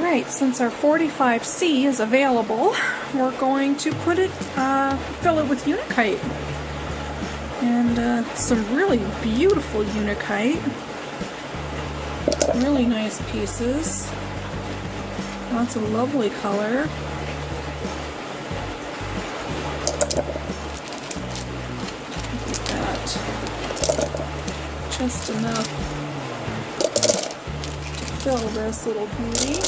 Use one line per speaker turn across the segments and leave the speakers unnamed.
Alright, since our 45C is available, we're going to put it, fill it with Unakite. And some really beautiful Unakite. Really nice pieces. Lots of lovely color. Just enough to fill this little beauty.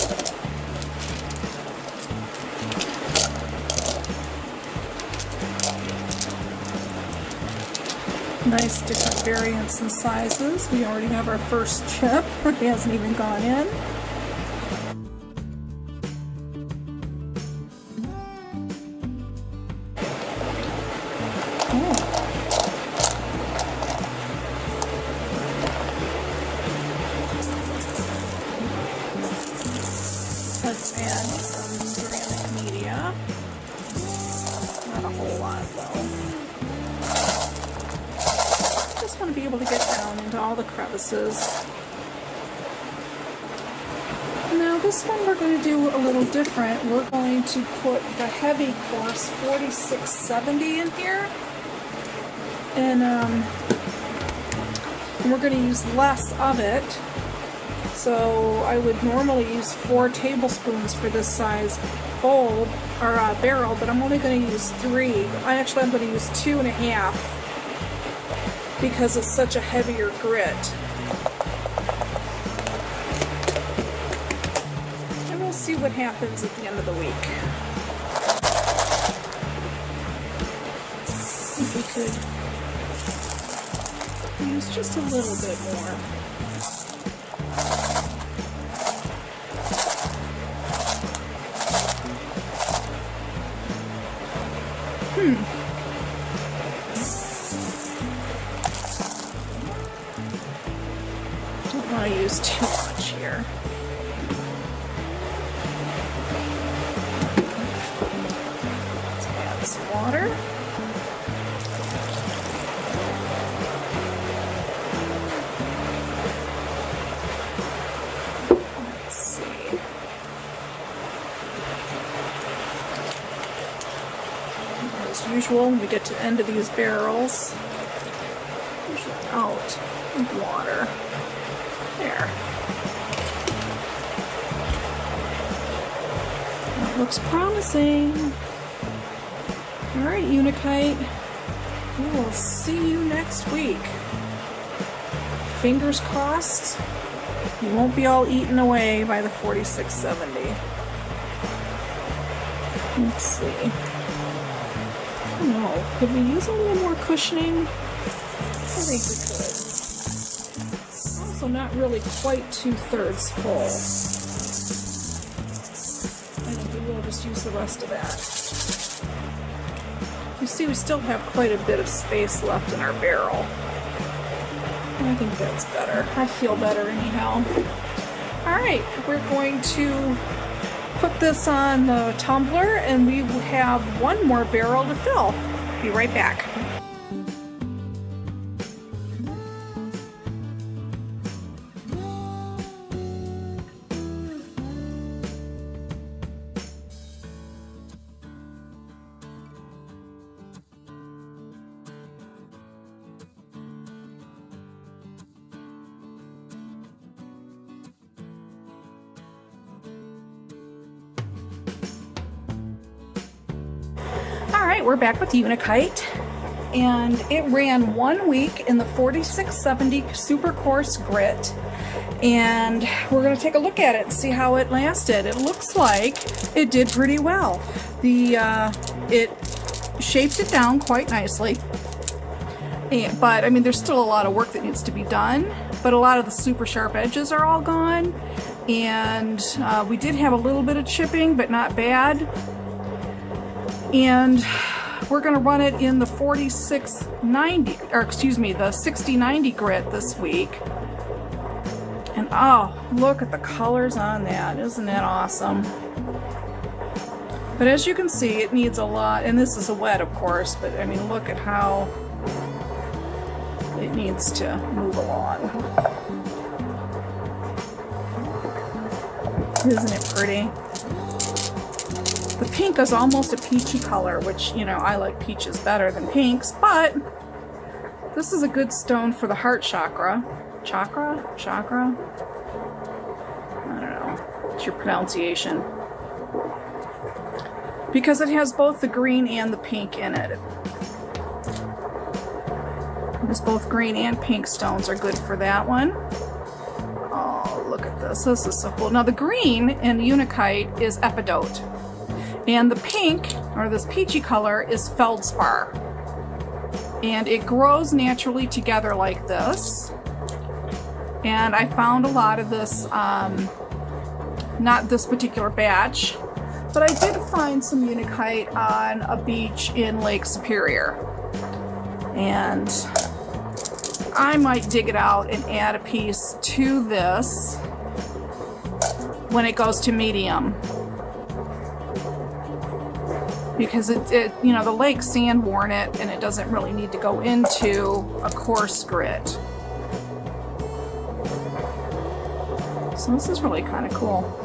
Nice different variants and sizes. We already have our first chip. It hasn't even gone in. Let's add some ceramic media. Not a whole lot though. Just want to be able to get down into all the crevices. Now this one we're going to do a little different. We're going to put the heavy Coarse 4670 in here. And we're going to use less of it. So I would normally use 4 tablespoons for this size bowl or barrel, but I'm only going to use 3. I'm going to use 2.5 because it's such a heavier grit. And we'll see what happens at the end of the week. If we could use just a little bit more. Don't want to use too much here. Let's add some water. Let's see. As usual, when we get to the end of these barrels, push it out with water. There. That looks promising. Alright, Unakite. We will see you next week. Fingers crossed, you won't be all eaten away by the 4670. Let's see. I don't know, could we use a little more cushioning? I think we could. Also not really quite 2/3 full. I think we will just use the rest of that. You see we still have quite a bit of space left in our barrel. I think that's better. I feel better anyhow. Alright, we're going to put this on the tumbler and we will have one more barrel to fill. Be right back. Alright, we're back with Unakite, and it ran 1 week in the 4670 super coarse grit, and we're going to take a look at it and see how it lasted. It looks like it did pretty well. It shaped it down quite nicely, but I mean there's still a lot of work that needs to be done, but a lot of the super sharp edges are all gone, and we did have a little bit of chipping, but not bad. And we're going to run it in the 4690, or excuse me, the 6090 grit this week. And oh, look at the colors on that. Isn't that awesome? But as you can see, it needs a lot, and this is a wet, of course, but I mean, look at how it needs to move along. Isn't it pretty? The pink is almost a peachy color, which, you know, I like peaches better than pinks, but this is a good stone for the heart chakra. Chakra? I don't know. It's your pronunciation. Because it has both the green and the pink in it. Because both green and pink stones are good for that one. Oh, look at this. This is so cool. Now the green in Unakite is epidote. And the pink, or this peachy color, is feldspar. And it grows naturally together like this. And I found a lot of this, not this particular batch, but I did find some Unakite on a beach in Lake Superior. And I might dig it out and add a piece to this when it goes to medium. Because it you know, the lake sand worn it and it doesn't really need to go into a coarse grit. So this is really kind of cool.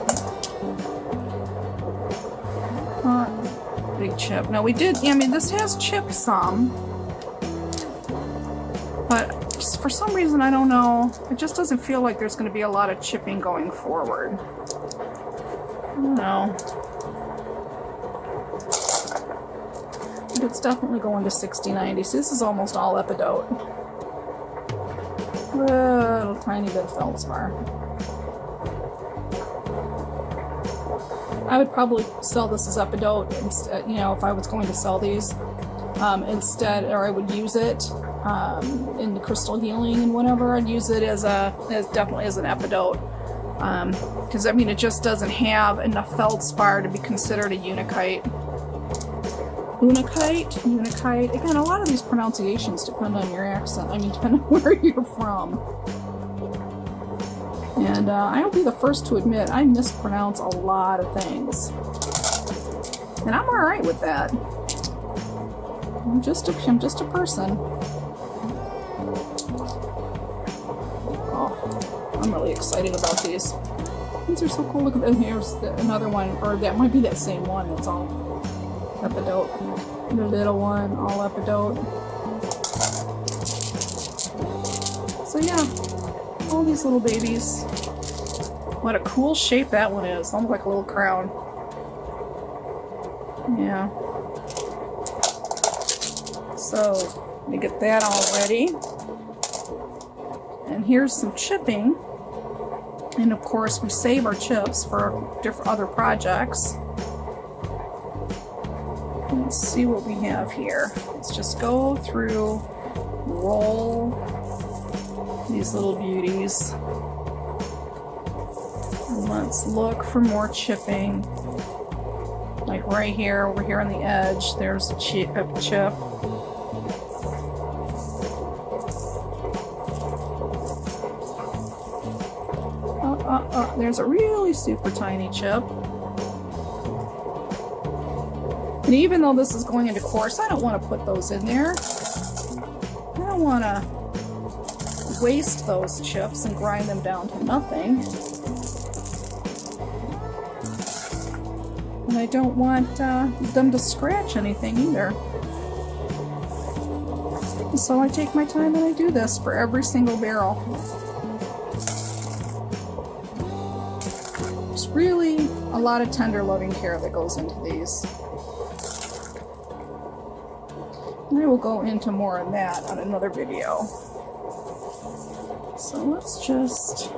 Big chip. Now we did, I mean, this has chipped some, but for some reason, I don't know, it just doesn't feel like there's going to be a lot of chipping going forward. I don't know. But it's definitely going to 60-90. So this is almost all epidote. A little tiny bit of feldspar. I would probably sell this as epidote instead, you know, if I was going to sell these instead, or I would use it in the crystal healing and whatever. I'd use it as definitely as an epidote, because I mean it just doesn't have enough feldspar to be considered a Unakite. Unakite. Again, a lot of these pronunciations depend on your accent. I mean, depend on where you're from. And I'll be the first to admit I mispronounce a lot of things. And I'm alright with that. I'm just a person. Oh, I'm really excited about these. These are so cool. Look at that. Here's another one, or that might be that same one that's all epidote. The little one, all epidote. So yeah, all these little babies. What a cool shape that one is. Almost like a little crown. Yeah. So, let me get that all ready. And here's some chipping. And of course, we save our chips for different other projects. Let's see what we have here. Let's just go through, roll these little beauties. And let's look for more chipping. Like right here, over here on the edge, there's a chip. There's a really super tiny chip. And even though this is going into coarse, I don't want to put those in there. I don't want to waste those chips and grind them down to nothing. And I don't want them to scratch anything either. So I take my time and I do this for every single barrel. There's really a lot of tender loving care that goes into these. And I will go into more of that on another video. So let's just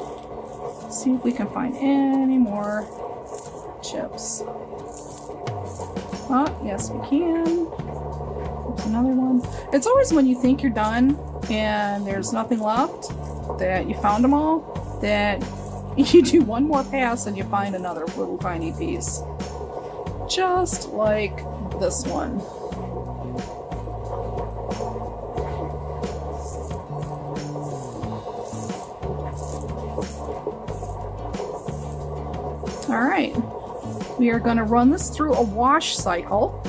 see if we can find any more chips. Oh, yes we can. There's another one. It's always when you think you're done and there's nothing left, that you found them all, that you do one more pass and you find another little tiny piece. Just like this one. Alright, we are going to run this through a wash cycle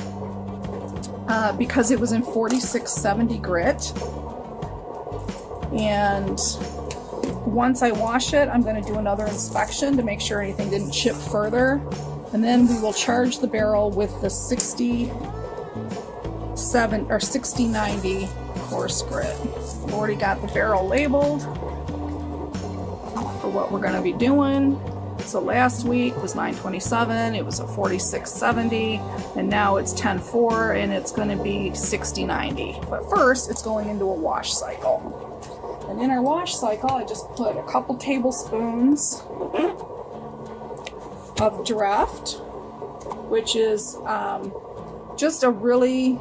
because it was in 4670 grit, and Once I wash it, I'm going to do another inspection to make sure anything didn't chip further. And then we will charge the barrel with the 6090 coarse grit. I've already got the barrel labeled for what we're going to be doing. So last week was 927, it was a 4670, and now it's 10.4 and it's going to be 6090. But first, it's going into a wash cycle. And in our wash cycle, I just put a couple tablespoons of draft, which is just a really,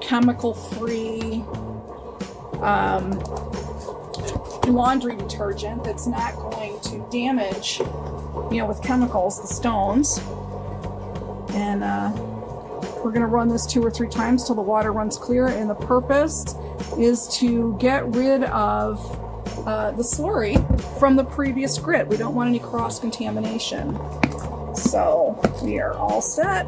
chemical-free laundry detergent that's not going to damage, with chemicals, the stones. And we're going to run this 2 or 3 times till the water runs clear, and the purpose is to get rid of the slurry from the previous grit. We don't want any cross-contamination. So we are all set.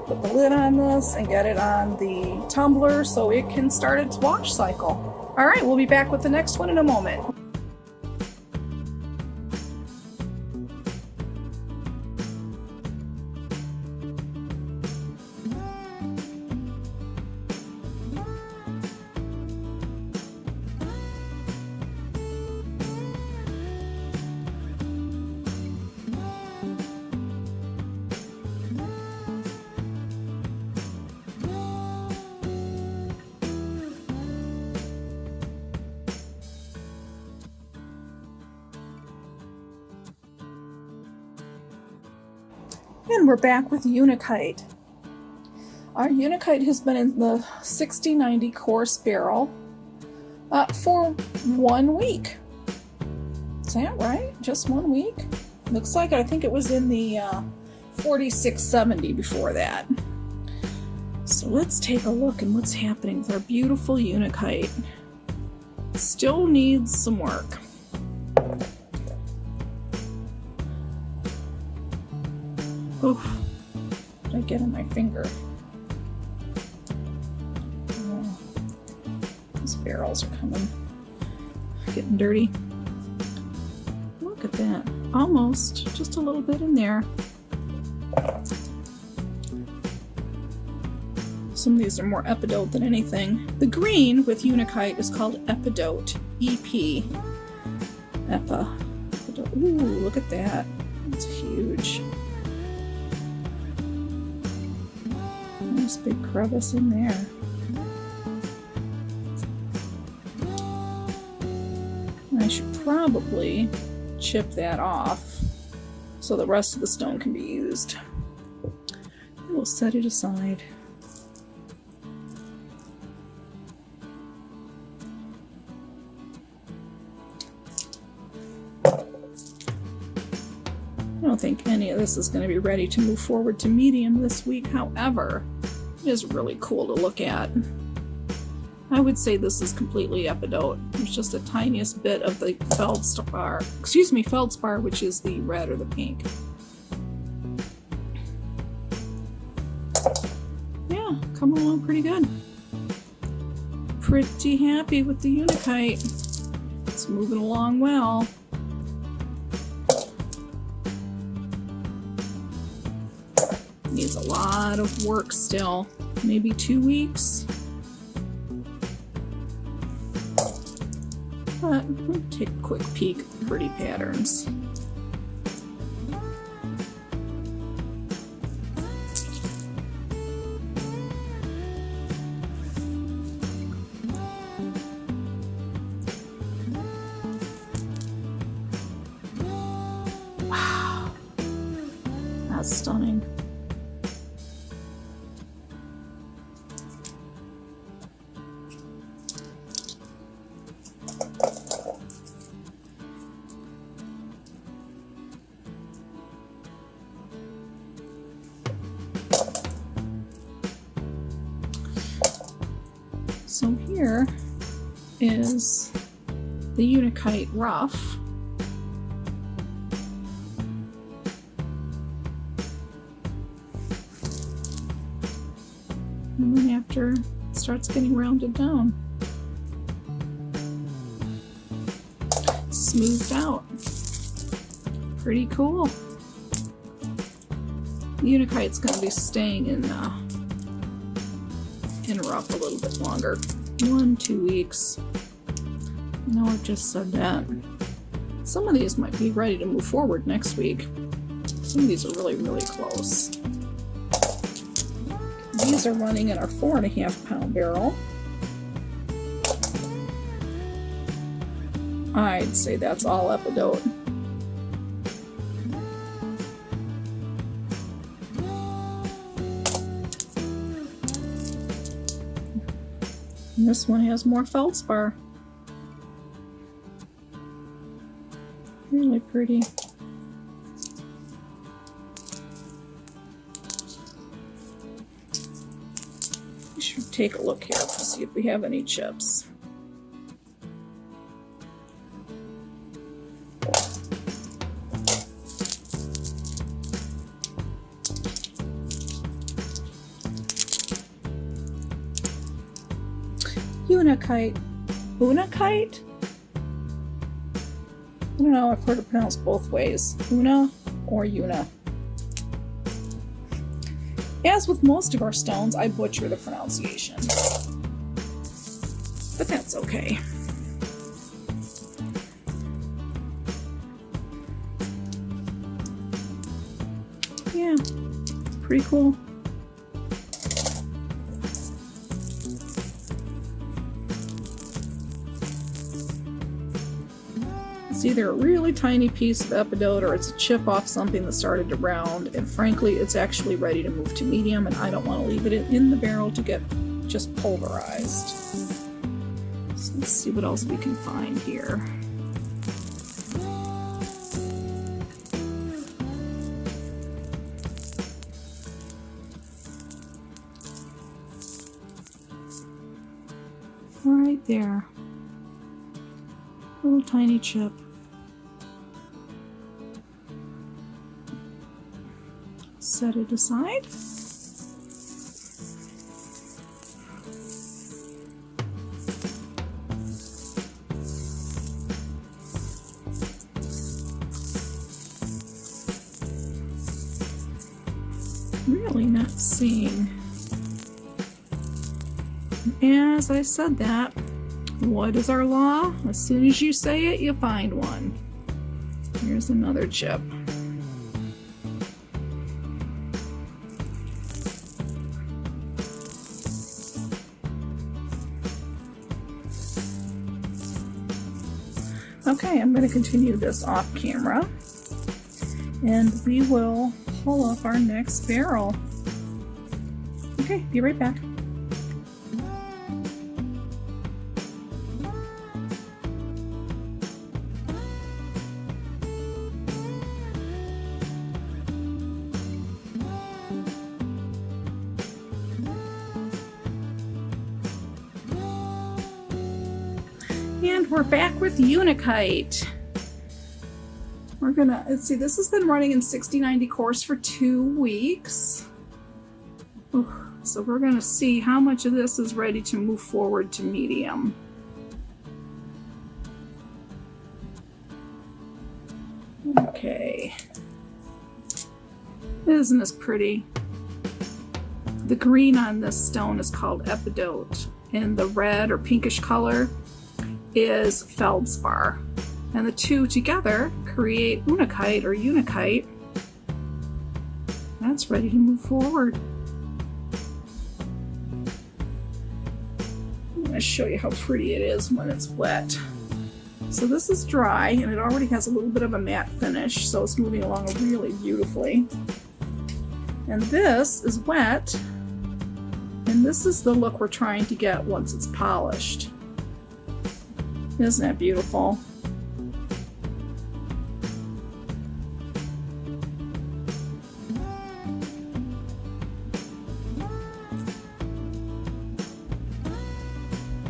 Put the lid on this and get it on the tumbler so it can start its wash cycle. All right, we'll be back with the next one in a moment. And we're back with Unakite. Our Unakite has been in the 6090 coarse barrel for 1 week. Is that right? Just 1 week? Looks like it. I think it was in the 4670 before that. So let's take a look at what's happening with our beautiful Unakite. Still needs some work. Oof, what did I get on my finger? Oh, these barrels are getting dirty. Look at that. Almost, just a little bit in there. Some of these are more epidote than anything. The green with Unakite is called epidote. EP. Epidote. Ooh, look at that. It's huge. Nice big crevice in there. I should probably chip that off so the rest of the stone can be used. We'll set it aside. I don't think any of this is going to be ready to move forward to medium this week. However, it is really cool to look at. I would say this is completely epidote. There's just the tiniest bit of the feldspar, which is the red or the pink. Yeah, coming along pretty good. Pretty happy with the Unakite. It's moving along well. Needs a lot of work still. Maybe 2 weeks. But we'll take a quick peek at the pretty patterns. Wow, that's stunning. So here is the Unakite rough. And then after it starts getting rounded down. smoothed out. Pretty cool. The Unakite's going to be staying in rough a little bit longer. 1-2 weeks. I know I've just said that. Some of these might be ready to move forward next week. Some of these are really, really close. These are running in our 4.5 pound barrel. I'd say that's all epidote. And this one has more feldspar. Really pretty. We should take a look here to see if we have any chips. Unakite. Unakite? I don't know, I've heard it pronounced both ways. Una or Una. As with most of our stones, I butcher the pronunciation. But that's okay. Yeah, pretty cool. It's either a really tiny piece of epidote or it's a chip off something that started to round, and frankly it's actually ready to move to medium, and I don't want to leave it in the barrel to get just pulverized. So let's see what else we can find here. Right there. Little tiny chip. Set it aside. Really not seeing. As I said that, what is our law? As soon as you say it, you find one. Here's another chip. Okay, I'm going to continue this off camera, and we will pull up our next barrel. Okay, be right back. And we're back with Unakite. We're gonna, let's see, this has been running in 60-90 coarse for 2 weeks. So we're gonna see how much of this is ready to move forward to medium. Okay. Isn't this pretty? The green on this stone is called epidote, and the red or pinkish color is feldspar, and the two together create Unakite or Unakite. That's ready to move forward. I'm going to show you how pretty it is when it's wet. So this is dry, and it already has a little bit of a matte finish, so it's moving along really beautifully. And this is wet, and this is the look we're trying to get once it's polished. Isn't that beautiful?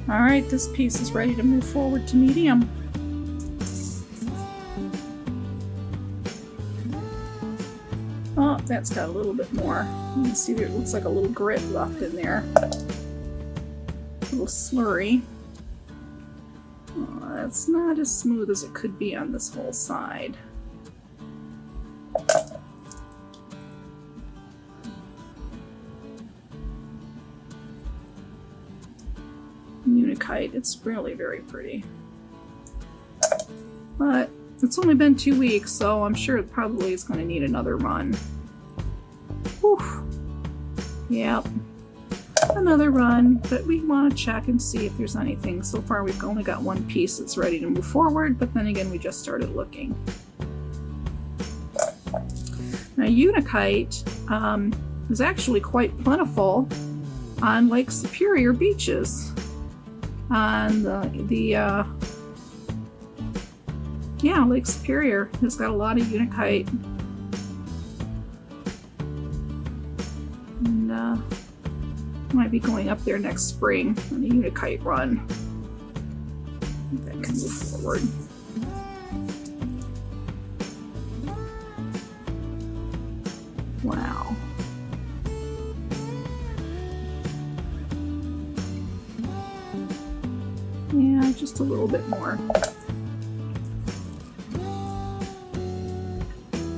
All right, this piece is ready to move forward to medium. Oh, that's got a little bit more. You can see there, it looks like a little grit left in there. A little slurry. Yeah, it's not as smooth as it could be on this whole side. Unakite, it's really very pretty. But it's only been 2 weeks, so I'm sure it probably is going to need another run. Whew. Yep. Another run, but we want to check and see if there's anything. So far we've only got one piece that's ready to move forward, but then again we just started looking. Now Unakite is actually quite plentiful on Lake Superior beaches. On yeah, Lake Superior has got a lot of Unakite. And might be going up there next spring on a Unakite run. That can move forward. Wow. Yeah, just a little bit more.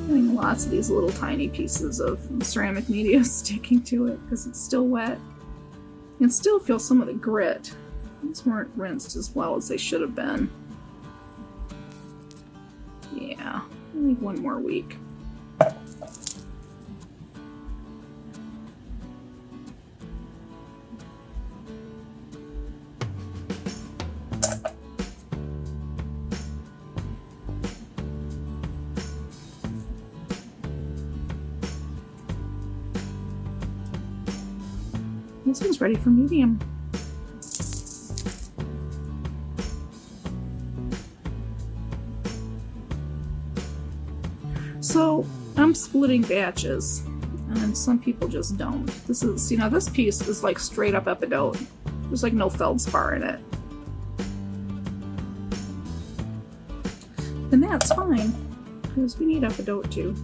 Getting lots of these little tiny pieces of ceramic media sticking to it because it's still wet. You can still feel some of the grit. These weren't rinsed as well as they should have been. Yeah, I need one more week. This one's ready for medium. So I'm splitting batches, and some people just don't. This is, you know, this piece is like straight up epidote. There's like no feldspar in it. And that's fine, because we need epidote too.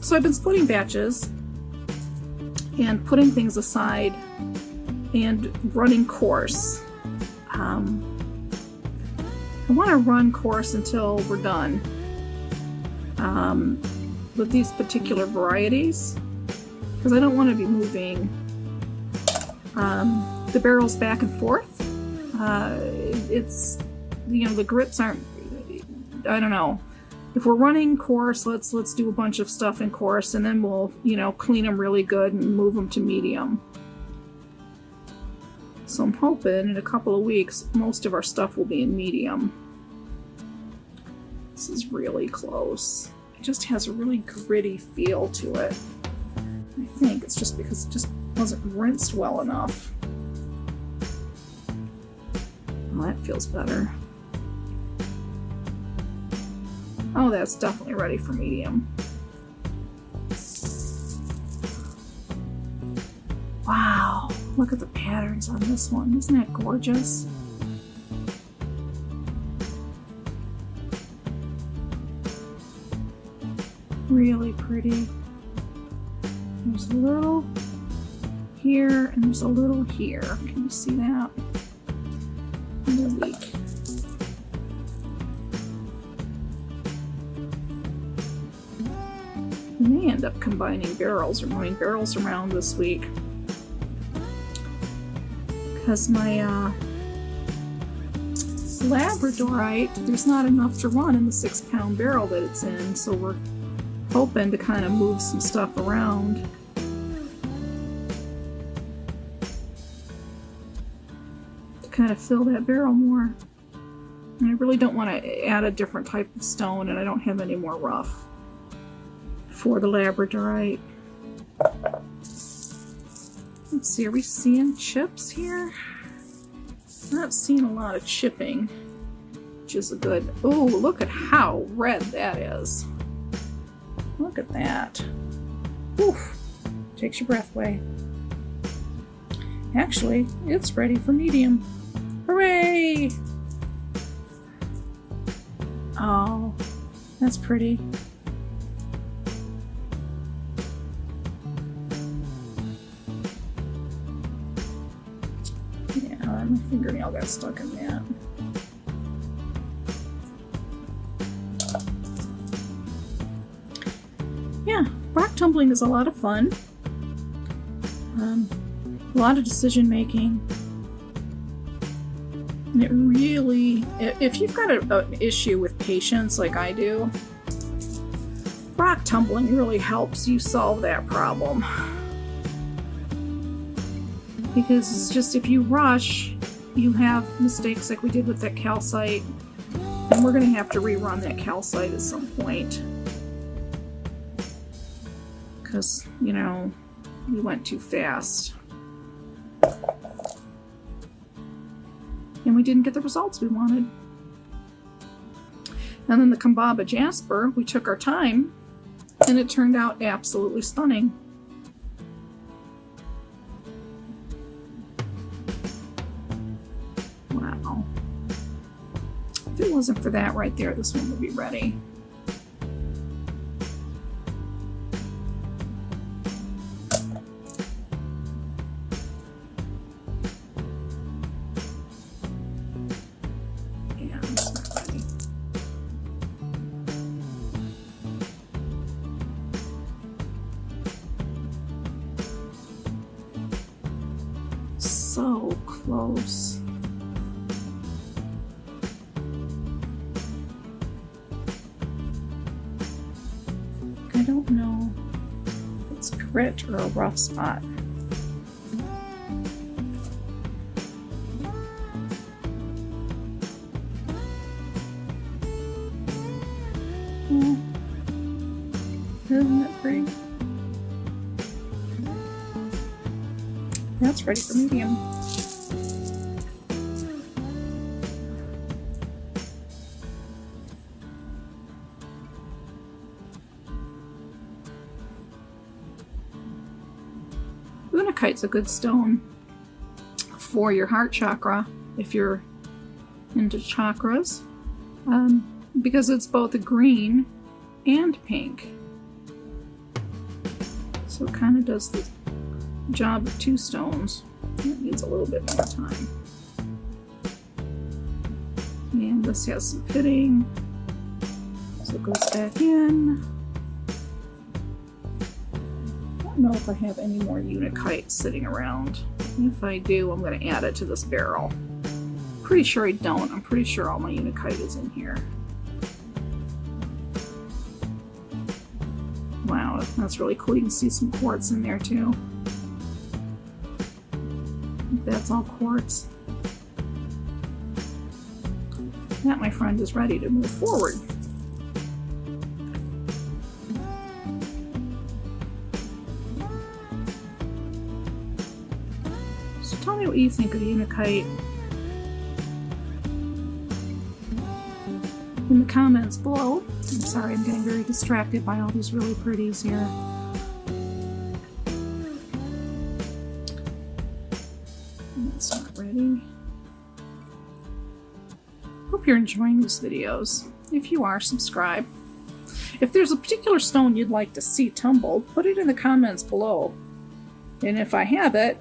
So I've been splitting batches and putting things aside and running Coarse. I want to run Coarse until we're done with these particular varieties, because I don't want to be moving the barrels back and forth. It's, you know, the grits aren't, I don't know. If we're running Coarse, let's do a bunch of stuff in Coarse, and then we'll, you know, clean them really good and move them to medium. So I'm hoping in a couple of weeks most of our stuff will be in medium. This is really close. It just has a really gritty feel to it. I think it's just because it just wasn't rinsed well enough. Oh, that feels better. Oh, that's definitely ready for medium. Wow, look at the patterns on this one. Isn't that gorgeous? Really pretty. There's a little here and there's a little here. Can you see that? And a week. I may end up combining barrels or moving barrels around this week, because my Labradorite, there's not enough to run in the 6-pound barrel that it's in, so we're hoping to kind of move some stuff around. To kind of fill that barrel more. And I really don't want to add a different type of stone, and I don't have any more rough for the Labradorite. Let's see, are we seeing chips here? I'm not seeing a lot of chipping, which is a good... Oh, look at how red that is. Look at that. Oof. Takes your breath away. Actually, it's ready for medium. Hooray! Oh, that's pretty. fingernail got stuck in that. Yeah, rock tumbling is a lot of fun. A lot of decision making. And it really, if you've got an issue with patience like I do, rock tumbling really helps you solve that problem. Because it's just, if you rush, you have mistakes like we did with that calcite. And we're going to have to rerun that calcite at some point. Because, you know, we went too fast. And we didn't get the results we wanted. And then the Kambaba Jasper, we took our time, and it turned out absolutely stunning. Wow. If it wasn't for that right there, this one would be ready. So close. I don't know if it's grit or a rough spot. Oh, isn't it pretty? That's ready for medium. Unakite's a good stone for your heart chakra if you're into chakras, because it's both a green and pink. So it kind of does the job of two stones. It needs a little bit more time. And this has some pitting, so it goes back in. I don't know if I have any more Unakite sitting around. If I do, I'm going to add it to this barrel. Pretty sure I don't. I'm pretty sure all my Unakite is in here. Wow, that's really cool. You can see some quartz in there too. That's all quartz. That, my friend, is ready to move forward. So tell me what you think of the Unakite in the comments below. I'm sorry, I'm getting very distracted by all these really pretties here. That's not ready. Hope you're enjoying these videos. If you are, subscribe. If there's a particular stone you'd like to see tumbled, put it in the comments below. And if I have it,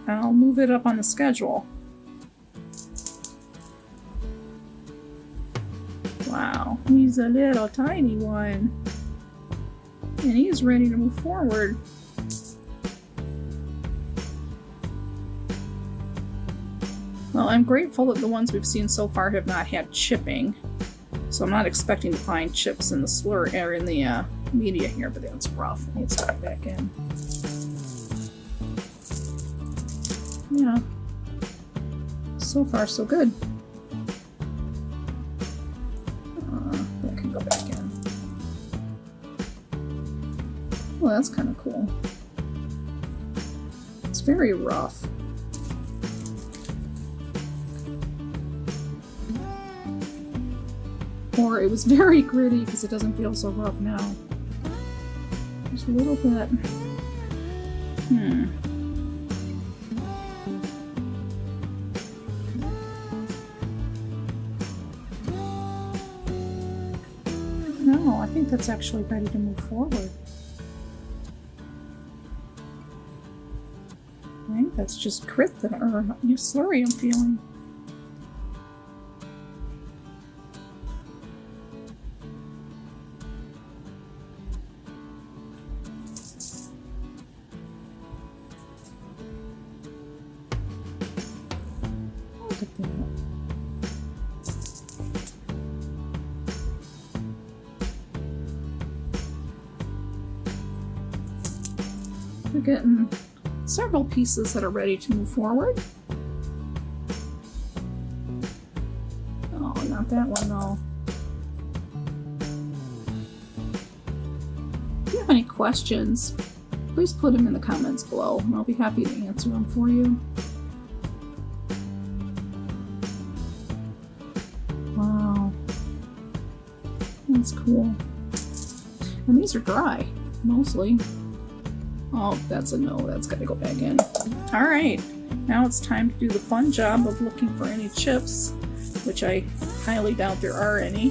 I'll move it up on the schedule. Wow, he's a little tiny one. And he's ready to move forward. Well, I'm grateful that the ones we've seen so far have not had chipping. So I'm not expecting to find chips in the slur or in the media here, but that's rough. It needs to go back in. Yeah. So far, so good. That can go back in. Well, that's kind of cool. It's very rough. Or it was very gritty because it doesn't feel so rough now. Just a little bit. No, I think that's actually ready to move forward. think that's just grit that, or slurry I'm feeling. Look at that. We're getting several pieces that are ready to move forward. Oh, not that one though. If you have any questions, please put them in the comments below and I'll be happy to answer them for you. Wow. That's cool. And these are dry, mostly. Oh, that's a no. That's got to go back in. All right. Now it's time to do the fun job of looking for any chips, which I highly doubt there are any.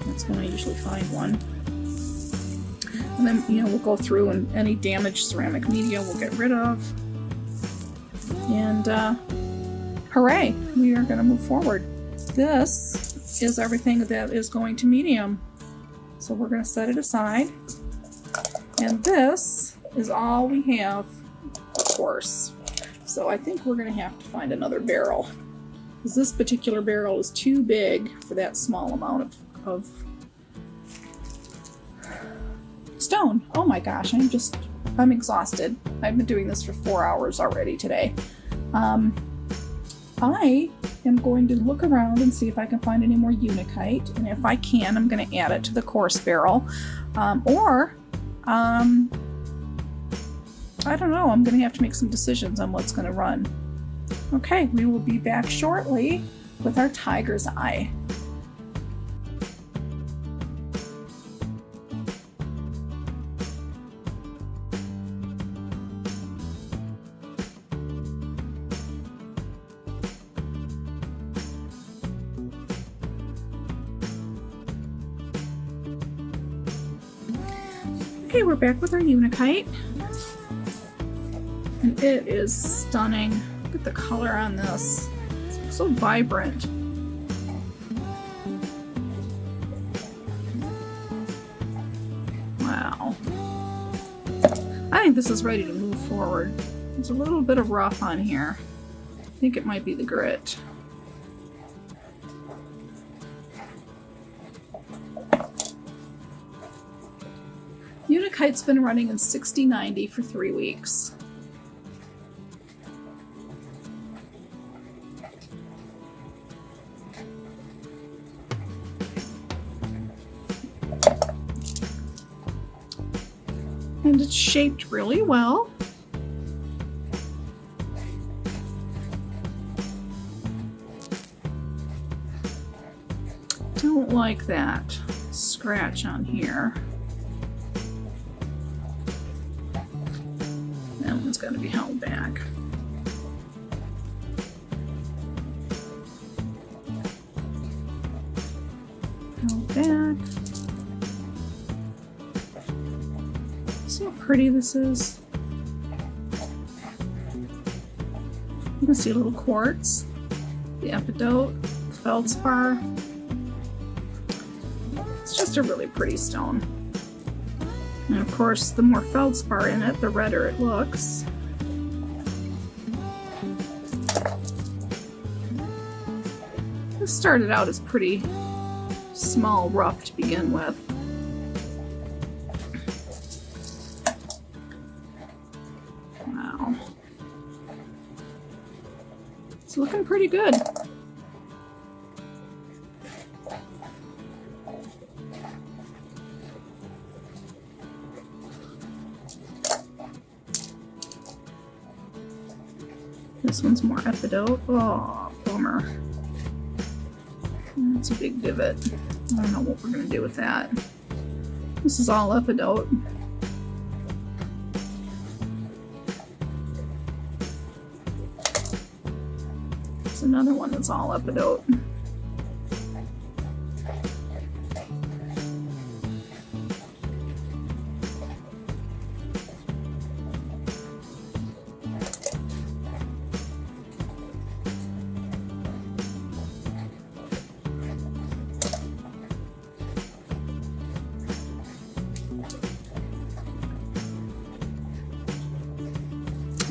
That's when I usually find one. And then, we'll go through and any damaged ceramic media we'll get rid of. And hooray, we are going to move forward. This is everything that is going to medium. So we're going to set it aside. And this is all we have for coarse. So I think we're going to have to find another barrel, because this particular barrel is too big for that small amount of stone. Oh my gosh, I'm exhausted. I've been doing this for 4 hours already today. I am going to look around and see if I can find any more Unakite, and if I can, I'm going to add it to the coarse barrel. I don't know, I'm going to have to make some decisions on what's going to run. Okay, we will be back shortly with our tiger's eye. Okay, we're back with our Unakite. And it is stunning. Look at the color on this. It's so vibrant. Wow. I think this is ready to move forward. There's a little bit of rough on here. I think it might be the grit. Unakite's been running in 60-90 for 3 weeks. And it's shaped really well. Don't like that scratch on here. That one's got to be held back. Held back. See how pretty this is? You can see a little quartz, the epidote, the feldspar. It's just a really pretty stone. And of course, the more feldspar in it, the redder it looks. This started out as pretty small rough to begin with. Wow. It's looking pretty good. This one's more epidote. Oh, bummer. That's a big divot. I don't know what we're going to do with that. This is all epidote. There's another one that's all epidote.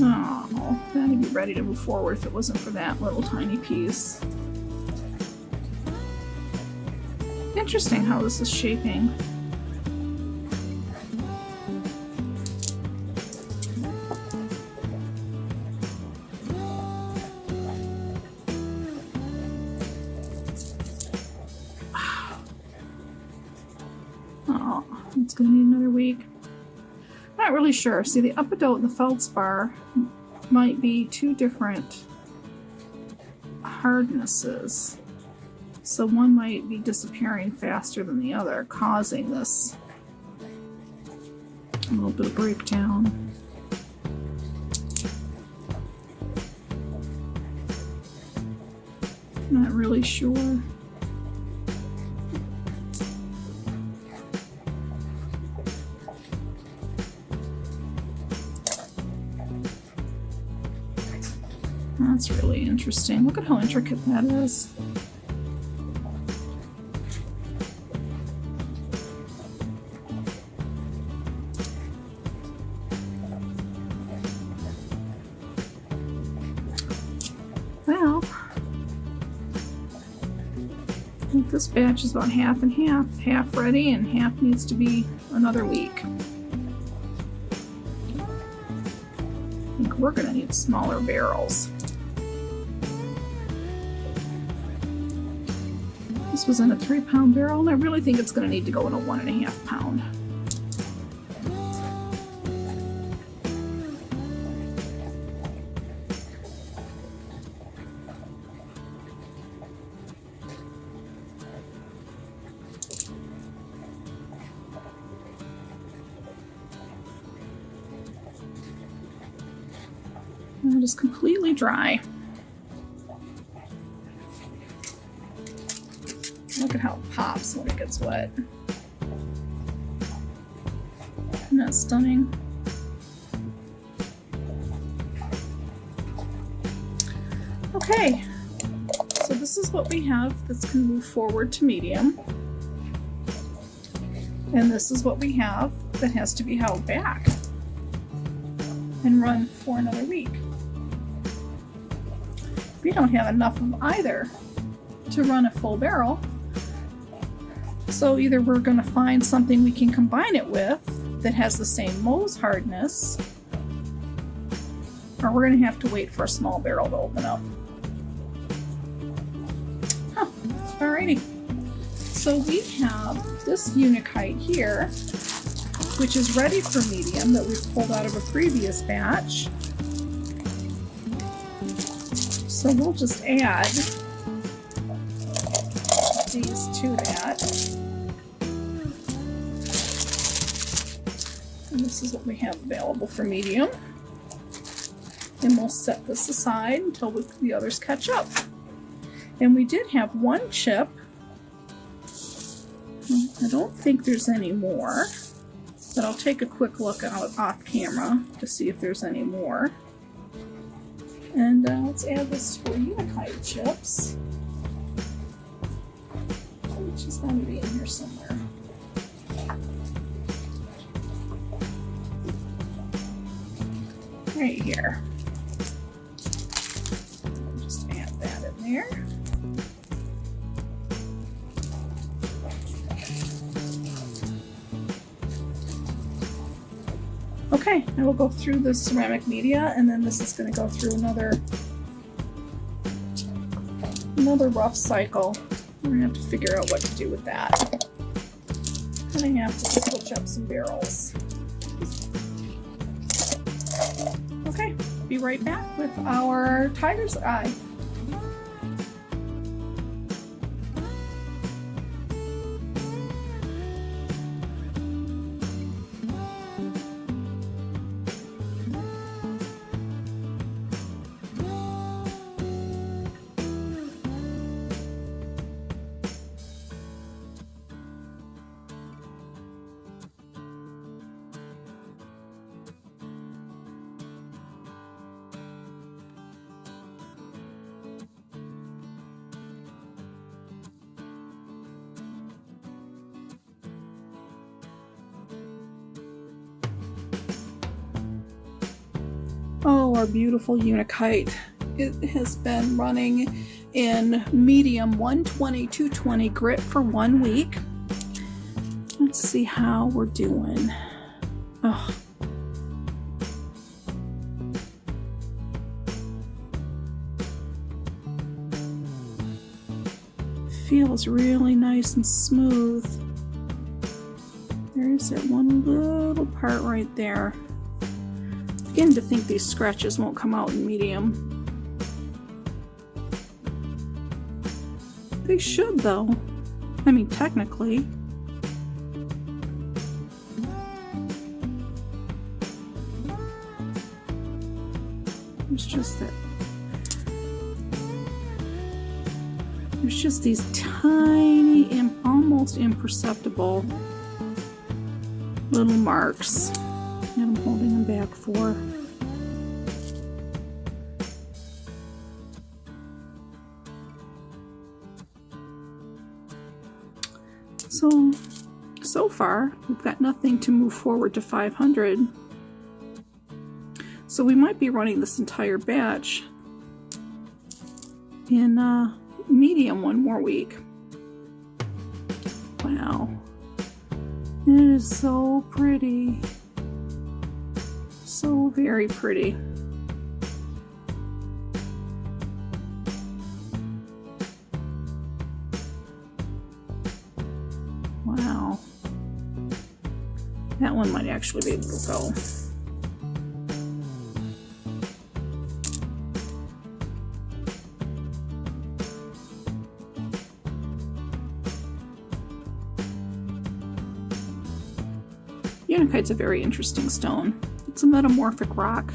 Oh, that'd be ready to move forward if it wasn't for that little tiny piece. Interesting how this is shaping. Oh, it's gonna need another week. Not really sure. See, the Upidote and the Feldspar might be two different hardnesses. So one might be disappearing faster than the other, causing this a little bit of breakdown. Not really sure. That's really interesting. Look at how intricate that is. Well, I think this batch is about half and half. Half ready and half needs to be another week. I think we're going to need smaller barrels. This was in a 3-pound barrel, and I really think it's going to need to go in a 1.5 pound. And it is completely dry. Look at how it pops when it gets wet. Isn't that stunning? Okay, so this is what we have that's going to move forward to medium. And this is what we have that has to be held back and run for another week. We don't have enough of either to run a full barrel. So either we're going to find something we can combine it with that has the same Mohs hardness, or we're going to have to wait for a small barrel to open up. Huh, alrighty. So we have this Unakite here, which is ready for medium that we've pulled out of a previous batch. So we'll just add these to that. And this is what we have available for medium. And we'll set this aside until the others catch up. And we did have one chip. I don't think there's any more, but I'll take a quick look out off camera to see if there's any more. And let's add this to our Unakite chips, which is going to be in here somewhere. Right here. Just add that in there. Okay, I will go through the ceramic media, and then this is going to go through another rough cycle. We're going to have to figure out what to do with that. And I have to switch up some barrels. Okay, be right back with our tiger's eye. our beautiful Unakite. It has been running in medium 120-220 grit for 1 week. Let's see how we're doing. Oh. Feels really nice and smooth. There's that one little part right there. Begin to think these scratches won't come out in medium. They should though. I mean, technically. It's just that there's just these tiny, almost imperceptible little marks. And I'm holding them back for. So far, we've got nothing to move forward to 500. So we might be running this entire batch in medium 1 more week. Wow. It is so pretty. So very pretty. Wow. That one might actually be able to go. Unakite's a very interesting stone. It's a metamorphic rock.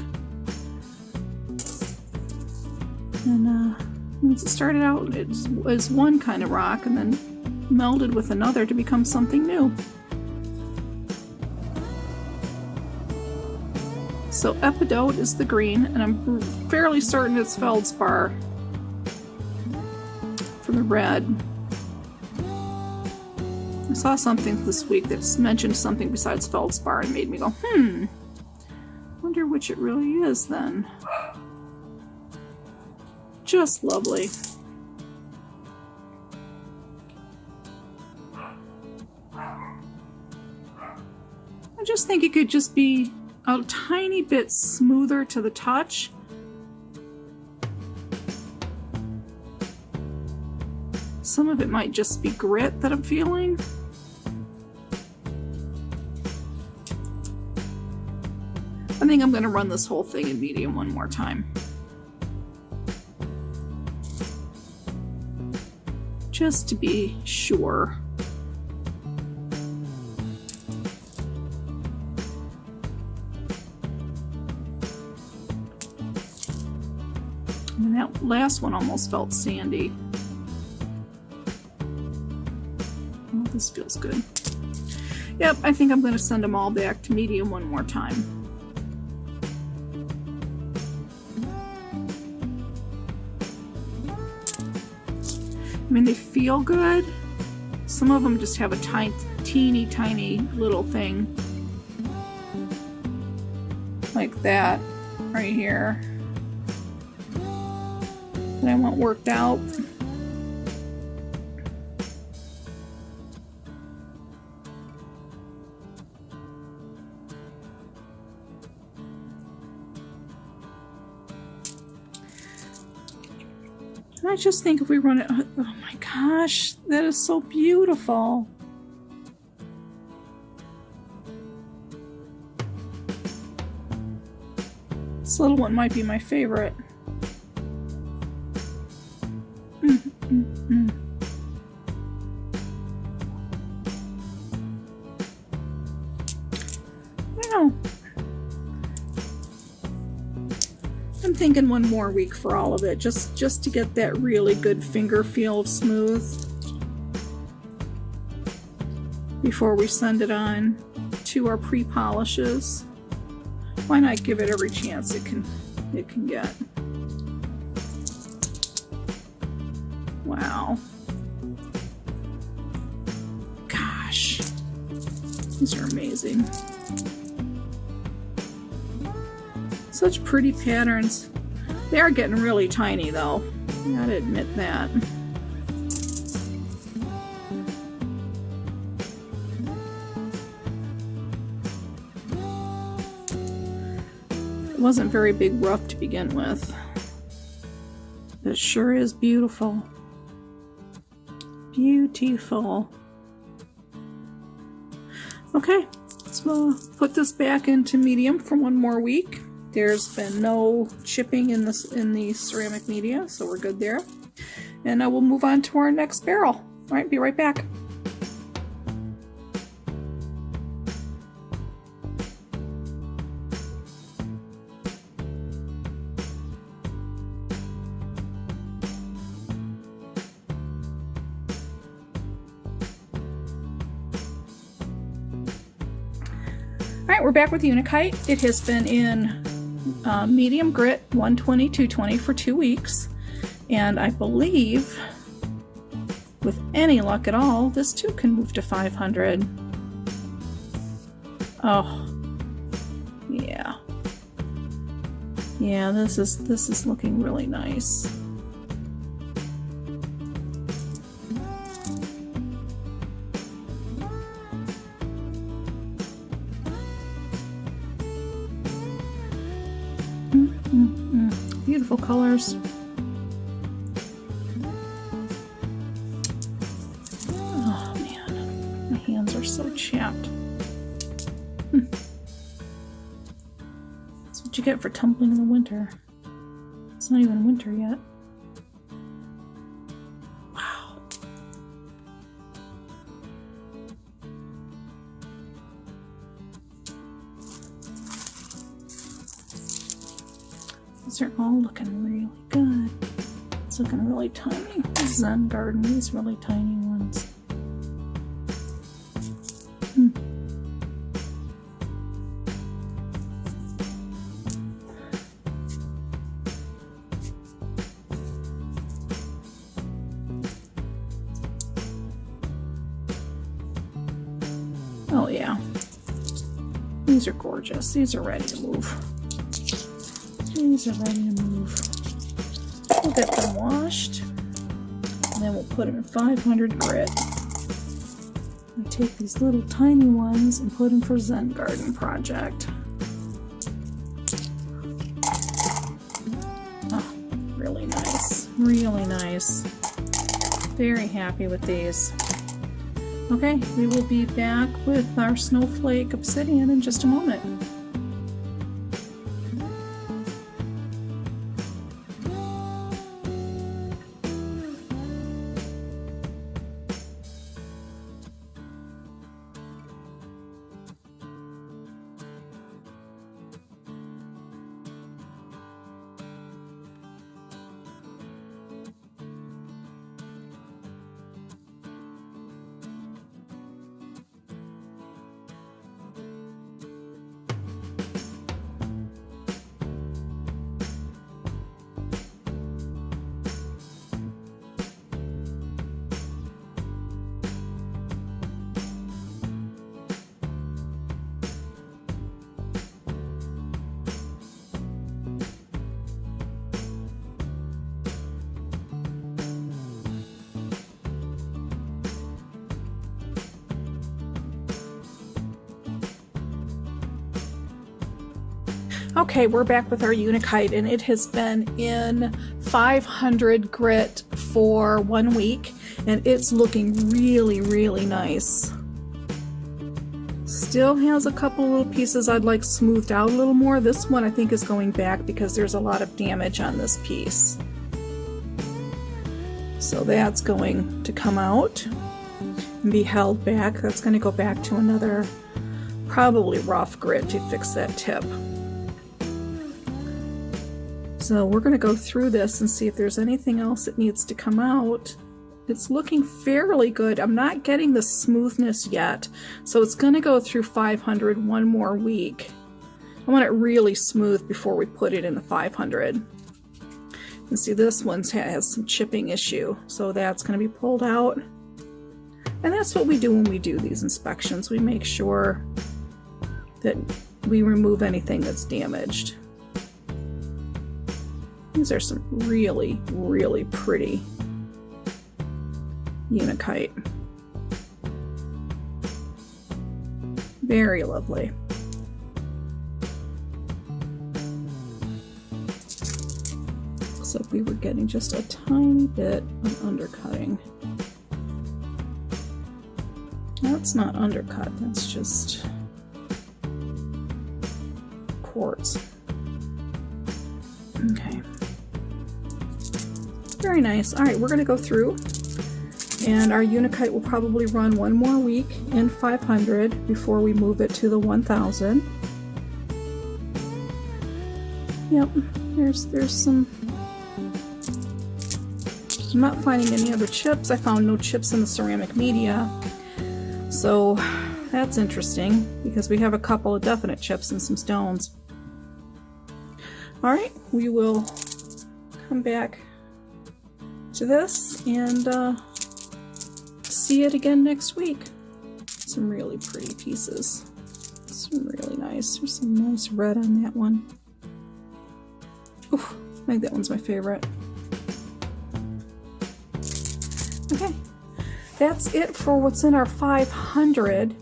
And once it started out, it was one kind of rock and then melded with another to become something new. So epidote is the green, and I'm fairly certain it's feldspar for the red. I saw something this week that mentioned something besides feldspar and made me go, wonder which it really is then. Just lovely. I just think it could just be a tiny bit smoother to the touch. Some of it might just be grit that I'm feeling. I think I'm going to run this whole thing in medium 1 more time. Just to be sure. And that last one almost felt sandy. Oh, this feels good. Yep, I think I'm going to send them all back to medium 1 more time. I mean, they feel good. Some of them just have a teeny tiny little thing. Like that right here. That I want worked out. I just think if we run it, oh my gosh, that is so beautiful. This little one might be my favorite. Wow. I'm thinking 1 more week for all of it, just to get that really good finger feel of smooth before we send it on to our pre-polishes. Why not give it every chance it can get? Wow. Gosh. These are amazing. Such pretty patterns. They are getting really tiny though. I gotta admit that. It wasn't very big rough to begin with. It sure is beautiful. Beautiful. Okay, let's put this back into medium for one more week. There's been no chipping in the ceramic media, so we're good there. And we'll move on to our next barrel. All right, be right back. Alright, we're back with Unakite. It has been in medium grit 120, 220 for 2 weeks. And I believe, with any luck at all, this too can move to 500. Oh, yeah. Yeah, this is looking really nice. Beautiful colors. Oh man, my hands are so chapped. That's what you get for tumbling in the winter. It's not even winter yet. Wow. These are all looking really good. It's looking really tiny. Zen Garden, these really tiny ones. Oh yeah. These are gorgeous. These are ready to move. These are ready to move. We'll get them washed, and then we'll put them in 500 grit. We take these little tiny ones and put them for Zen Garden project. Oh, really nice. Really nice. Very happy with these. Okay, we will be back with our snowflake obsidian in just a moment. Okay, we're back with our Unakite, and it has been in 500 grit for 1 week, and it's looking really, really nice. Still has a couple little pieces I'd like smoothed out a little more. This one I think is going back because there's a lot of damage on this piece. So that's going to come out and be held back. That's going to go back to another probably rough grit to fix that tip. So we're going to go through this and see if there's anything else that needs to come out. It's looking fairly good. I'm not getting the smoothness yet, so it's going to go through 500 one more week. I want it really smooth before we put it in the 500. And see, this one has some chipping issue, so that's going to be pulled out. And that's what we do when we do these inspections. We make sure that we remove anything that's damaged. These are some really, really pretty Unakite. Very lovely. Looks like we were getting just a tiny bit of undercutting. That's not undercut, that's just quartz. Okay. Very nice. All right, we're going to go through, and our Unakite will probably run one more week in 500 before we move it to the 1000. Yep, there's some. I'm not finding any other chips. I found no chips in the ceramic media, so that's interesting because we have a couple of definite chips and some stones. All right, we will come back to this and see it again next week. Some really pretty pieces. Some really nice. There's some nice red on that one. Ooh, I think that one's my favorite. Okay, that's it for what's in our 500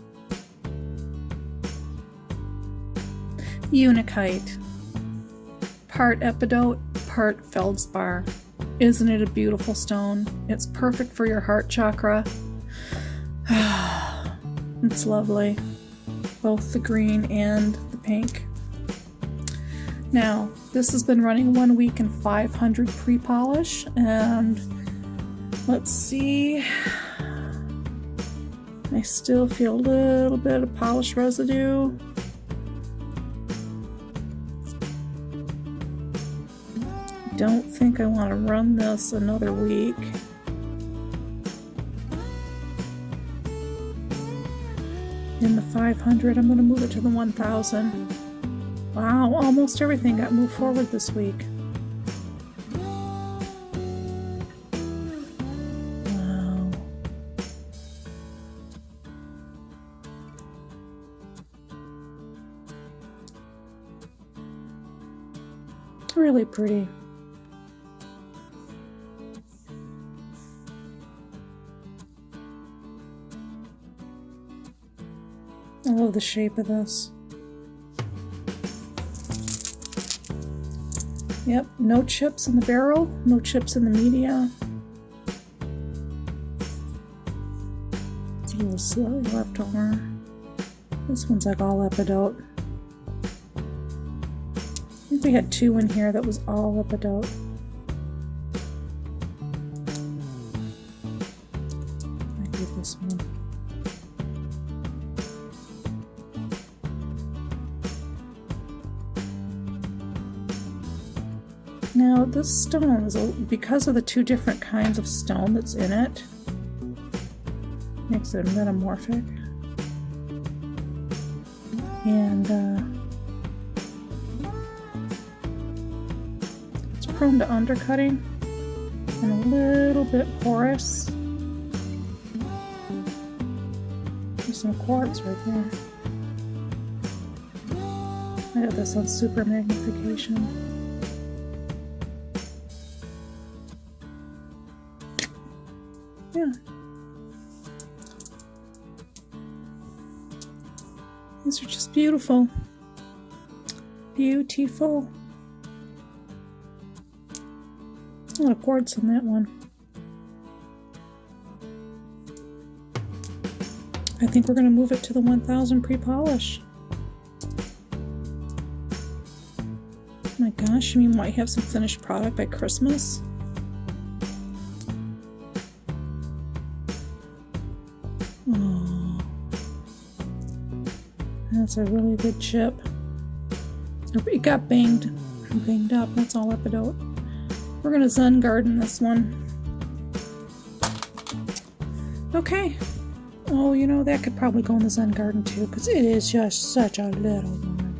Unakite. Part epidote, part feldspar. Isn't it a beautiful stone? It's perfect for your heart chakra. It's lovely. Both the green and the pink. Now, this has been running 1 week in 500 pre-polish, and let's see. I still feel a little bit of polish residue. Don't think I want to run this another week. In the 500, I'm going to move it to the 1000. Wow, almost everything got moved forward this week. Wow. Really pretty. I love the shape of this. Yep, no chips in the barrel, no chips in the media. It's a little slow left over. This one's like all epidote. I think we had 2 in here that was all epidote. Maybe this one. Now this stone is, because of the 2 different kinds of stone that's in it, makes it metamorphic. And it's prone to undercutting and a little bit porous. There's some quartz right there. I got this on super magnification. Yeah. These are just beautiful. Beautiful. A lot of quartz in that one. I think we're going to move it to the 1000 pre-polish. My gosh, we might have some finished product by Christmas. Oh, that's a really good chip. It got banged up. That's all epidote. We're gonna Zen garden this one. Okay. Oh, you know, that could probably go in the Zen garden too, because it is just such a little one.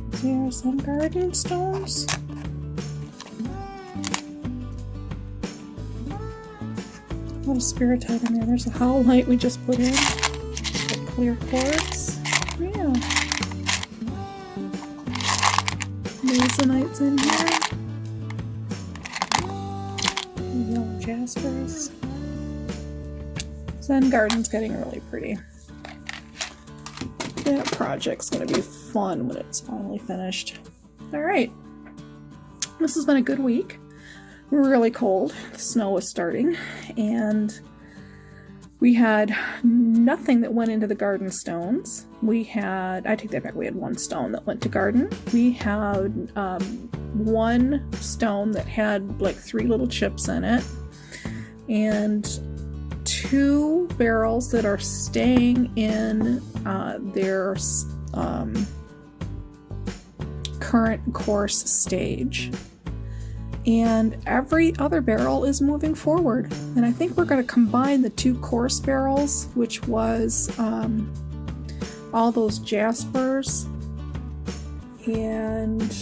There are some garden stones. A lot of spiritite in there. There's a howlite we just put in. The clear quartz. Yeah. moissanites in here. Yellow jaspers. Zen Garden's getting really pretty. That project's going to be fun when it's finally finished. Alright. This has been a good week. Really cold. The snow is starting. And we had nothing that went into the garden stones. I take that back, we had one stone that went to garden. We had one stone that had like 3 little chips in it. And 2 barrels that are staying in their current coarse stage. And every other barrel is moving forward. And I think we're going to combine the 2 coarse barrels, which was all those jaspers. And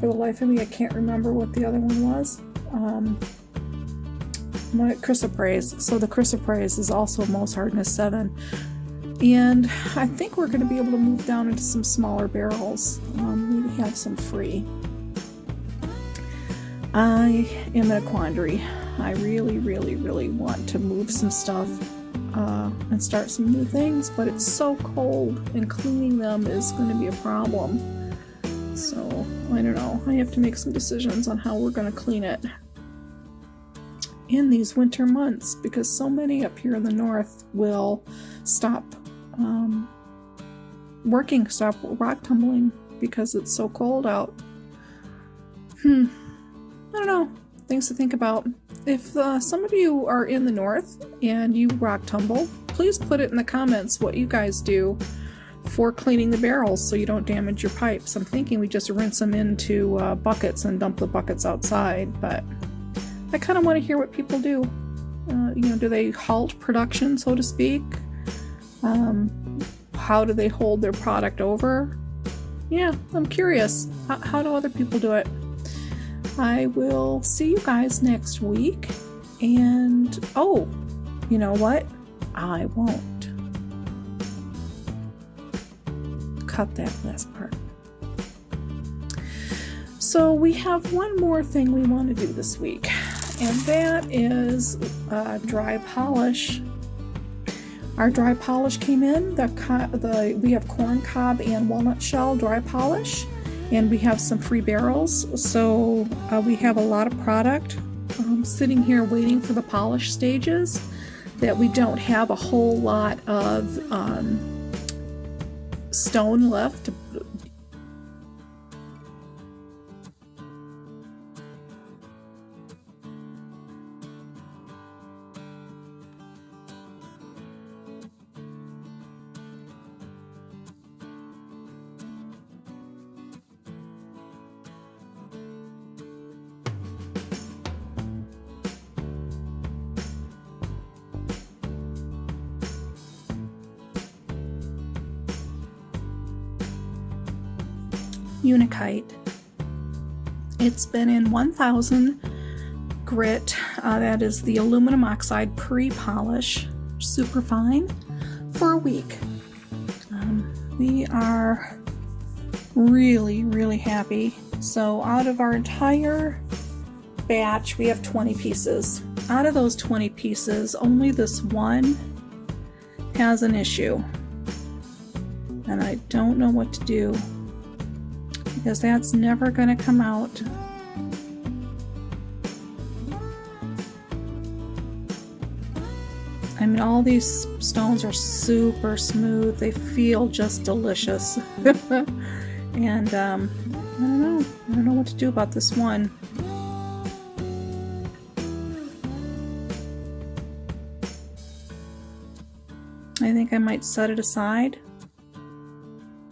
for the life of me, I can't remember what the other one was. Chrysoprase. So the chrysoprase is also most hardness 7. And I think we're going to be able to move down into some smaller barrels. We have some free. I am in a quandary. I really, really, really want to move some stuff and start some new things, but it's so cold and cleaning them is going to be a problem. So, I don't know. I have to make some decisions on how we're going to clean it in these winter months, because so many up here in the north will stop stop rock tumbling because it's so cold out. I don't know. Things to think about. If some of you are in the north and you rock tumble, please put it in the comments what you guys do for cleaning the barrels so you don't damage your pipes. I'm thinking we just rinse them into buckets and dump the buckets outside, but I kind of want to hear what people do. Do they halt production, so to speak? How do they hold their product over? Yeah, I'm curious. How do other people do it? I will see you guys next week. And, oh, you know what? I won't cut that last part. So we have one more thing we want to do this week, and that is dry polish. Our dry polish came in. We have corn cob and walnut shell dry polish, and we have some free barrels. So we have a lot of product sitting here waiting for the polish stages that we don't have a whole lot of stone left. Unakite. It's been in 1000 grit. That is the aluminum oxide pre-polish, super fine, for a week. We are really, really happy. So out of our entire batch, we have 20 pieces. Out of those 20 pieces, only this one has an issue. And I don't know what to do, because that's never going to come out. I mean, all these stones are super smooth. They feel just delicious. And I don't know what to do about this one. I think I might set it aside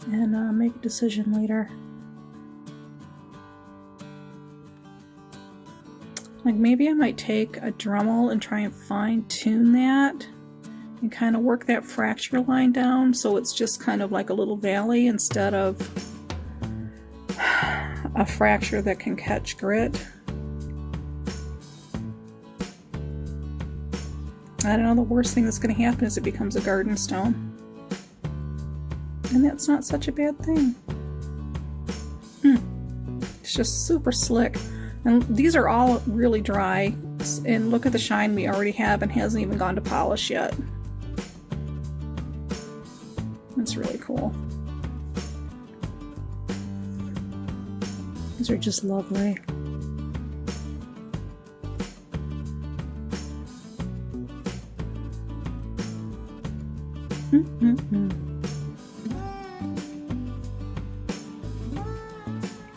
and make a decision later. Like, maybe I might take a Dremel and try and fine-tune that and kind of work that fracture line down so it's just kind of like a little valley instead of a fracture that can catch grit. I don't know, the worst thing that's going to happen is it becomes a garden stone. And that's not such a bad thing. just super slick. And these are all really dry. And look at the shine we already have and hasn't even gone to polish yet. That's really cool. These are just lovely.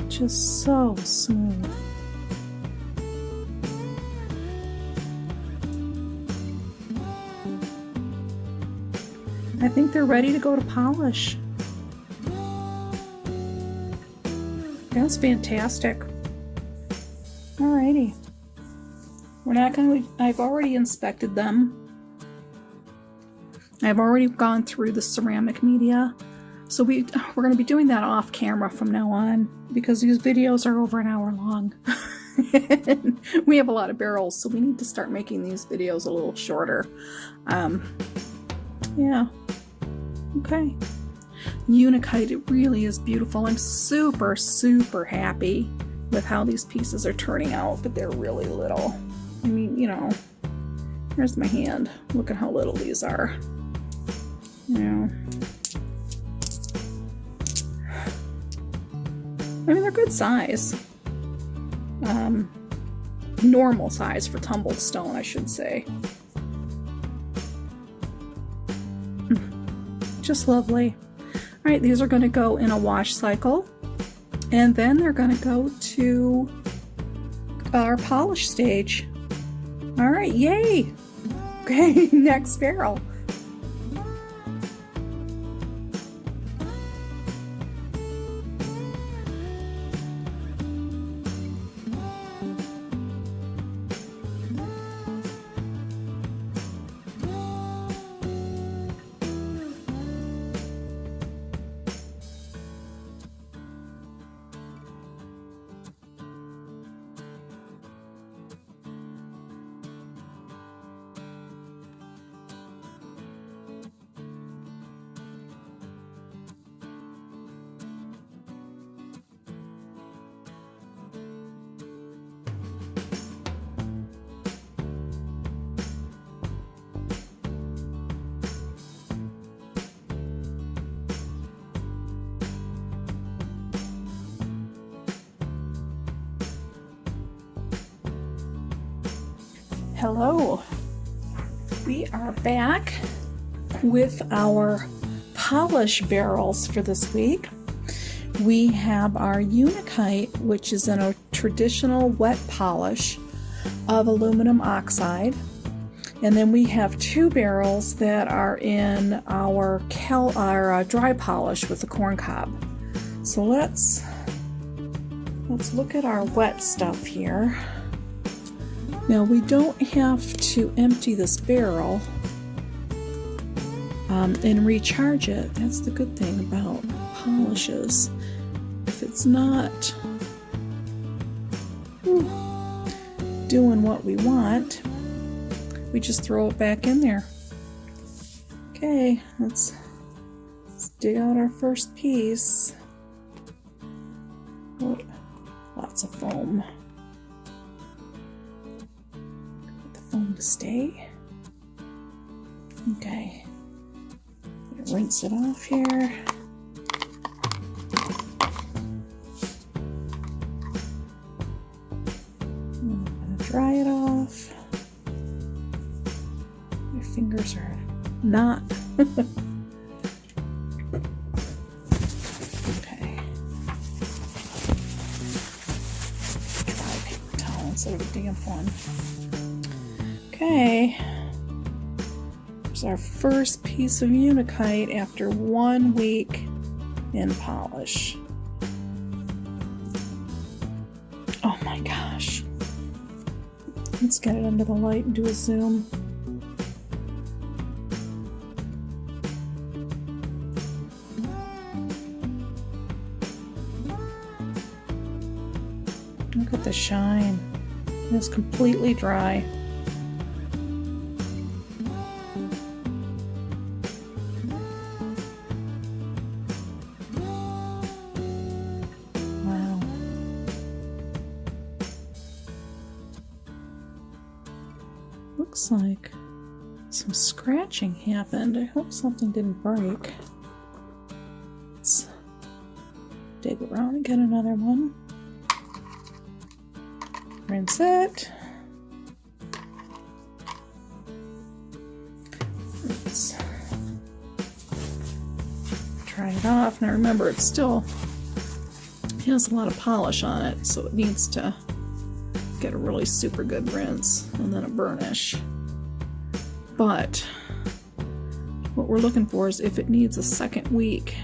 Just so smooth. I think they're ready to go to polish. That's fantastic. Alrighty. We're not going to, I've already inspected them. I've already gone through the ceramic media. So we're going to be doing that off camera from now on because these videos are over an hour long. We have a lot of barrels, so we need to start making these videos a little shorter. Yeah. Okay. Unakite, it really is beautiful. I'm super, super happy with how these pieces are turning out, but they're really little. I mean, you know, here's my hand. Look at how little these are. You know. I mean, they're good size. Normal size for tumbled stone, I should say. Just lovely. All right, these are going to go in a wash cycle, and then they're going to go to our polish stage. All right, yay! Okay, next barrel. Hello, we are back with our polish barrels for this week. We have our Unakite, which is in a traditional wet polish of aluminum oxide. And then we have two barrels that are in our dry polish with the corn cob. So let's look at our wet stuff here. Now we don't have to empty this barrel and recharge it. That's the good thing about polishes. If it's not doing what we want, we just throw it back in there. Okay, let's dig out our first piece. Oh, lots of foam. Foam to stay. Okay. Rinse it off here. I'm going to dry it off. My fingers are not. Okay. Dry paper towel instead of a damp one. Okay, there's our first piece of Unakite after 1 week in polish. Oh my gosh. Let's get it under the light and do a zoom. Look at the shine. It's completely dry. Looks like some scratching happened. I hope something didn't break. Let's dig around and get another one. Rinse it. Let's try it off. Now remember, it still has a lot of polish on it, so it needs to get a really super good rinse and then a burnish. But what we're looking for is if it needs a second week.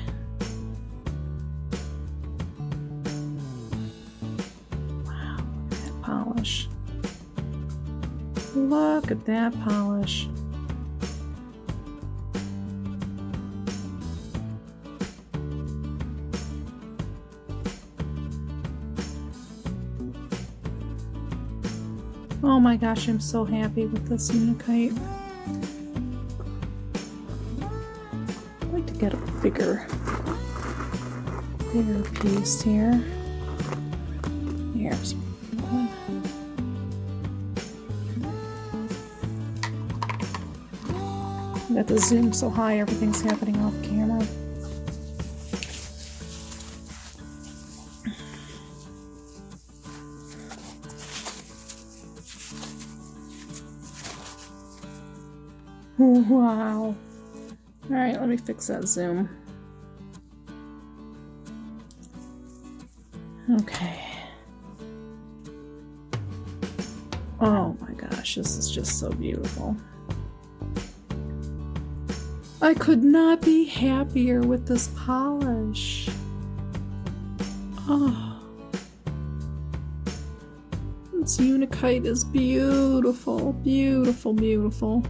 Wow, look at that polish. Look at that polish. Oh my gosh, I'm so happy with this Unakite. I'd like to get a bigger piece here. Here's one. I got the zoom so high, everything's happening off camera. Wow. Alright, let me fix that zoom. Okay. Oh my gosh, this is just so beautiful. I could not be happier with this polish. Oh. This Unakite is beautiful, beautiful, beautiful.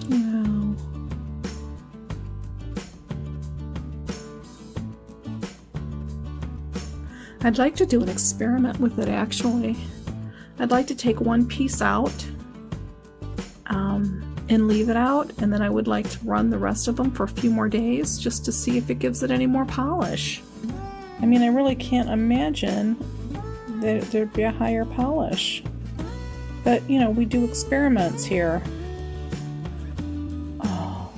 Wow. I'd like to do an experiment with it actually. I'd like to take one piece out and leave it out, and then I would like to run the rest of them for a few more days just to see if it gives it any more polish. I mean, I really can't imagine that there'd be a higher polish. But, you know, we do experiments here. Oh.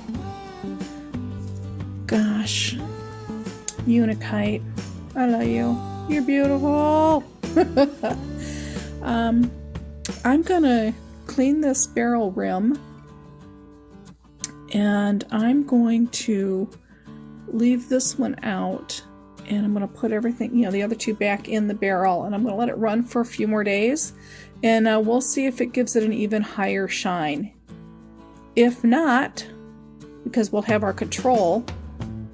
Gosh. Unakite. I love you. You're beautiful. I'm gonna clean this barrel rim, and I'm going to leave this one out, and I'm going to put everything, you know, the other two back in the barrel, and I'm going to let it run for a few more days, and we'll see if it gives it an even higher shine. If not, because we'll have our control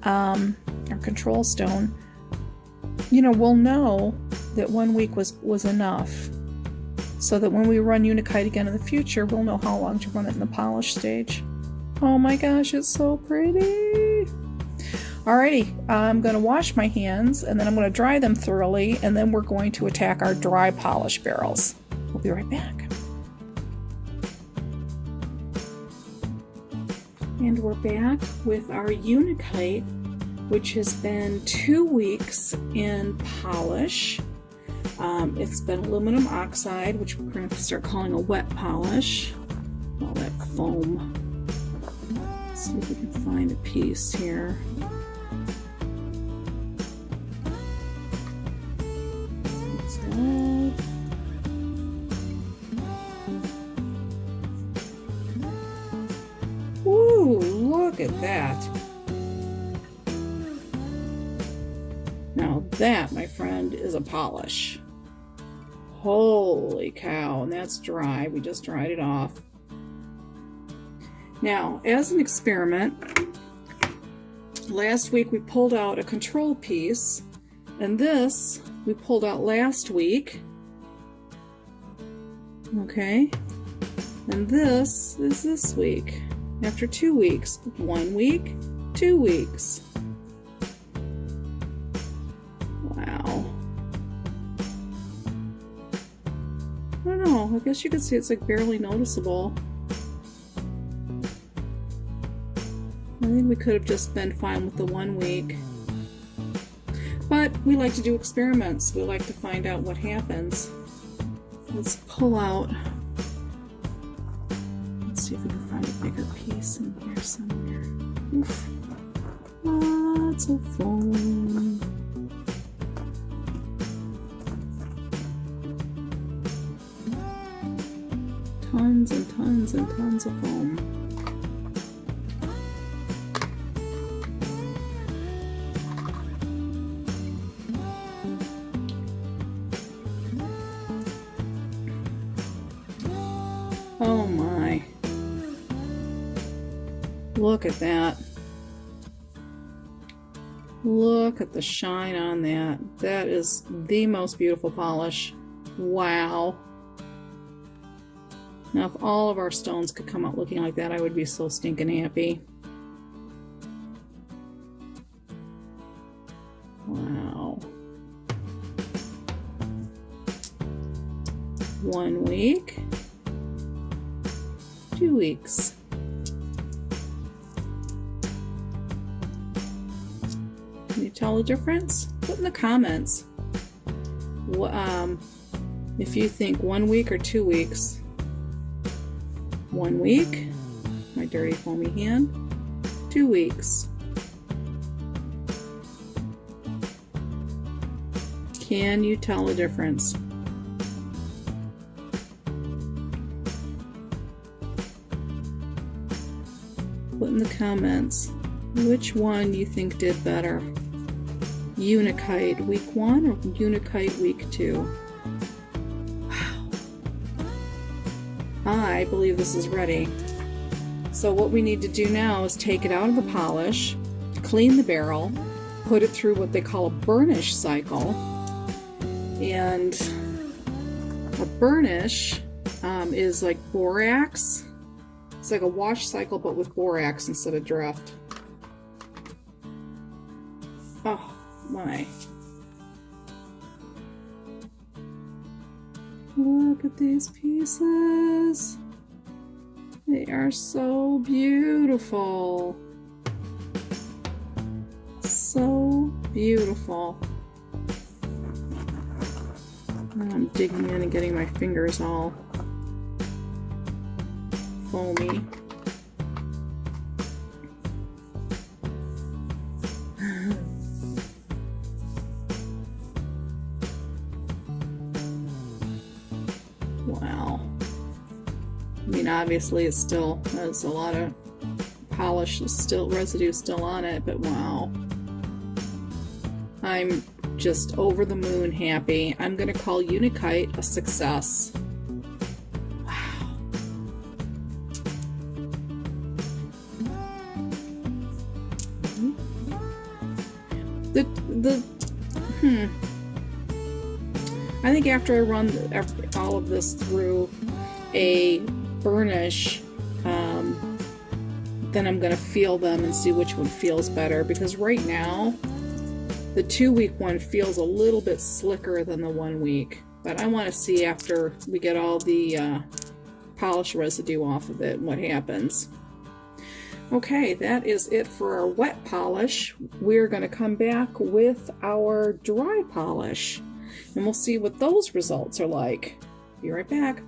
stone, you know, we'll know that 1 week was enough, so that when we run Unakite again in the future, we'll know how long to run it in the polish stage. Oh my gosh, it's so pretty. Alrighty, I'm going to wash my hands, and then I'm going to dry them thoroughly, and then we're going to attack our dry polish barrels. We'll be right back. And we're back with our Unakite, which has been 2 weeks in polish. It's been aluminum oxide, which we're going to start calling a wet polish. All that foam. Let's see if we can find a piece here. That's good. Ooh, look at that. Now that, my friend, is a polish. Holy cow, and that's dry. We just dried it off. Now, as an experiment, last week we pulled out a control piece, and this we pulled out last week. Okay, and this is this week. After 2 weeks, 1 week, 2 weeks. Wow. I don't know, I guess you could see it's like barely noticeable. I think we could have just been fine with the 1 week. But we like to do experiments. We like to find out what happens. Let's pull out. Let's see if we can find a bigger piece in here somewhere. Oof. Lots of foam. Tons and tons and tons of foam. Oh my. Look at that. Look at the shine on that. That is the most beautiful polish. Wow. Now if all of our stones could come out looking like that, I would be so stinking happy. Wow. 1 week. 2 weeks. Can you tell the difference? Put in the comments if you think 1 week or 2 weeks. 1 week, my dirty foamy hand. 2 weeks. Can you tell the difference? Put in the comments which one you think did better. Unakite week 1 or Unakite week 2? Wow. I believe this is ready. So what we need to do now is take it out of the polish, clean the barrel, put it through what they call a burnish cycle. And a burnish is like borax. It's like a wash cycle, but with borax instead of draft. Oh my. Look at these pieces. They are so beautiful. So beautiful. I'm digging in and getting my fingers all foamy. Wow. I mean, obviously it still has a lot of polish, residue still on it, but wow. I'm just over the moon happy. I'm gonna call Unakite a success. Wow. I think after I run all of this through a burnish, then I'm gonna feel them and see which one feels better, because right now the 2 week one feels a little bit slicker than the 1 week, but I want to see after we get all the polish residue off of it what happens. Okay, that is it for our wet polish. We're going to come back with our dry polish and we'll see what those results are like. Be right back.